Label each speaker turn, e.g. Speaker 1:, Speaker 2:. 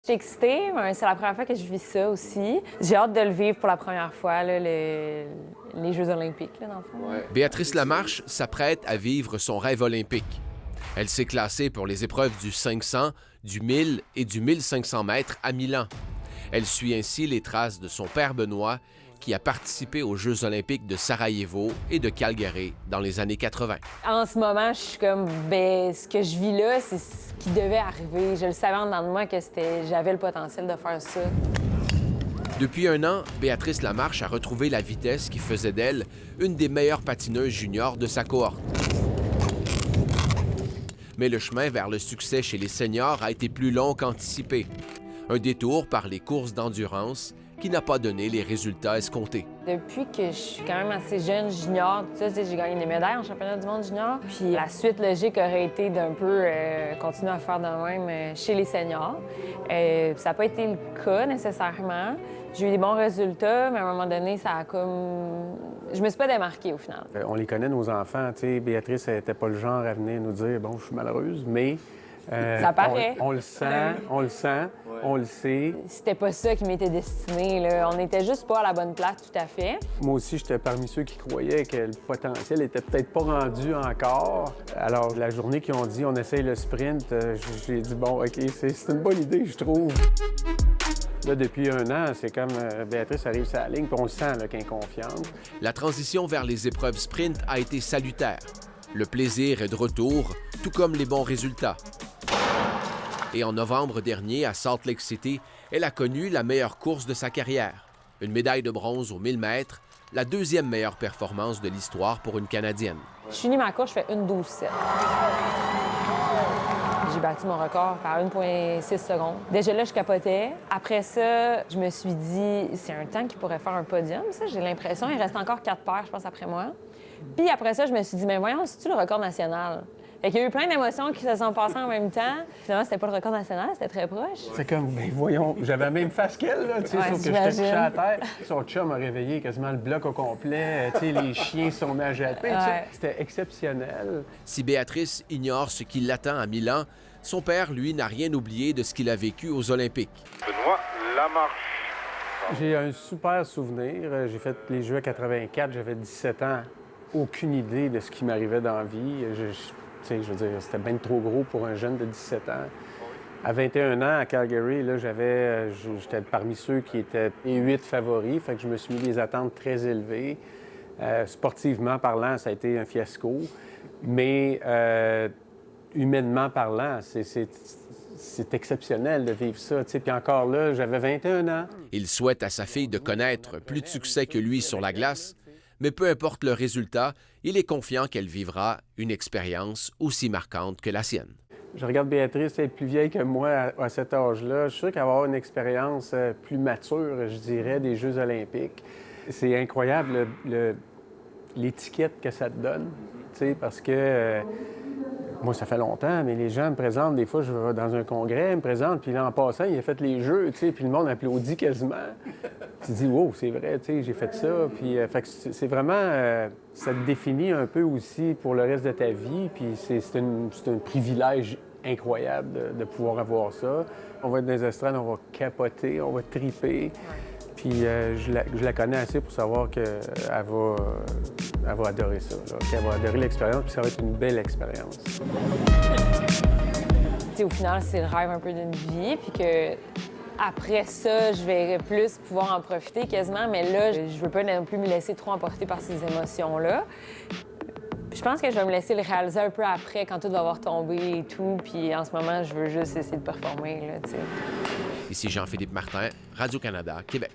Speaker 1: Je suis excitée, mais c'est la première fois que je vis ça aussi. J'ai hâte de le vivre pour la première fois, là, les Jeux olympiques, là, dans le fond.
Speaker 2: Ouais. Béatrice Lamarche s'apprête à vivre son rêve olympique. Elle s'est classée pour les épreuves du 500, du 1000 et du 1500 mètres à Milan. Elle suit ainsi les traces de son père Benoît, qui a participé aux Jeux olympiques de Sarajevo et de Calgary dans les années 80.
Speaker 1: En ce moment, je suis comme, ce que je vis là, c'est ce qui devait arriver. Je le savais en dedans de moi que j'avais le potentiel de faire ça.
Speaker 2: Depuis un an, Béatrice Lamarche a retrouvé la vitesse qui faisait d'elle une des meilleures patineuses juniors de sa cohorte. Mais le chemin vers le succès chez les seniors a été plus long qu'anticipé. Un détour par les courses d'endurance qui n'a pas donné les résultats escomptés.
Speaker 1: Depuis que je suis quand même assez jeune junior, j'ai gagné des médailles en championnat du monde junior. Puis la suite logique aurait été d'un peu continuer à faire de même chez les seniors. Ça n'a pas été le cas nécessairement. J'ai eu des bons résultats, mais à un moment donné, ça a comme... Je me suis pas démarquée au final.
Speaker 3: On les connaît, nos enfants. Béatrice n'était pas le genre à venir nous dire « bon, je suis malheureuse », mais...
Speaker 1: ça paraît.
Speaker 3: On le sent, on le sent, on le sait.
Speaker 1: C'était pas ça qui m'était destiné, là. On n'était juste pas à la bonne place, tout à fait.
Speaker 3: Moi aussi, j'étais parmi ceux qui croyaient que le potentiel était peut-être pas rendu encore. Alors, la journée qu'ils ont dit « on essaye le sprint », j'ai dit « bon, OK, c'est une bonne idée, je trouve ». Là, depuis un an, c'est comme Béatrice arrive sur la ligne, puis on le sent qu'elle est confiante.
Speaker 2: La transition vers les épreuves sprint a été salutaire. Le plaisir est de retour, tout comme les bons résultats. Et en novembre dernier, à Salt Lake City, elle a connu la meilleure course de sa carrière. Une médaille de bronze aux 1000 mètres, la deuxième meilleure performance de l'histoire pour une Canadienne.
Speaker 1: Je finis ma course, je fais 1:12.7. J'ai battu mon record par 1,6 secondes. Déjà là, je capotais. Après ça, je me suis dit, c'est un temps qui pourrait faire un podium, ça, j'ai l'impression. Il reste encore 4 paires, je pense, après moi. Puis après ça, je me suis dit, mais voyons, c'est-tu le record national? Fait qu'il y a eu plein d'émotions qui se sont passées en même temps. Finalement, c'était pas le record national, c'était très proche.
Speaker 3: C'est comme, ben voyons, j'avais la même face qu'elle, là, tu sais, sauf que j'étais couché à terre. Son chum m'a réveillé quasiment le bloc au complet. Tu sais, les chiens sont mis à japper. Ouais. C'était exceptionnel.
Speaker 2: Si Béatrice ignore ce qui l'attend à Milan, son père, lui, n'a rien oublié de ce qu'il a vécu aux Olympiques.
Speaker 4: Benoît Lamarche.
Speaker 3: J'ai un super souvenir. J'ai fait les Jeux à 84, j'avais 17 ans. Aucune idée de ce qui m'arrivait dans la vie. Je veux dire, c'était bien trop gros pour un jeune de 17 ans. À 21 ans, à Calgary, là, j'étais parmi ceux qui étaient les 8 favoris. Fait que je me suis mis des attentes très élevées. Sportivement parlant, ça a été un fiasco. Mais humainement parlant, c'est exceptionnel de vivre ça. Puis encore là, j'avais 21 ans.
Speaker 2: Il souhaite à sa fille de connaître plus de succès que lui sur la glace. Mais peu importe le résultat, il est confiant qu'elle vivra une expérience aussi marquante que la sienne.
Speaker 3: Je regarde Béatrice, elle est plus vieille que moi à cet âge-là. Je suis sûr qu'elle va avoir une expérience plus mature, je dirais, des Jeux olympiques. C'est incroyable l'étiquette que ça te donne, parce que moi, ça fait longtemps, mais les gens me présentent, des fois, je vais dans un congrès, ils me présentent, puis là, en passant, il a fait les Jeux, puis le monde applaudit quasiment. Tu te dis, wow, c'est vrai, j'ai fait ça. Puis, fait que c'est vraiment, ça te définit un peu aussi pour le reste de ta vie, puis c'est un privilège incroyable de pouvoir avoir ça. On va être dans les estrades, on va capoter, on va triper. Puis je la connais assez pour savoir qu'elle va adorer ça, qu'elle va adorer l'expérience, puis ça va être une belle expérience.
Speaker 1: Au final, c'est le rêve un peu d'une vie, puis que après ça, je vais plus pouvoir en profiter quasiment, mais là, je veux pas non plus me laisser trop emporter par ces émotions-là. Je pense que je vais me laisser le réaliser un peu après, quand tout va avoir tombé et tout, puis en ce moment, je veux juste essayer de performer, là, tu sais.
Speaker 2: Ici Jean-Philippe Martin, Radio-Canada, Québec.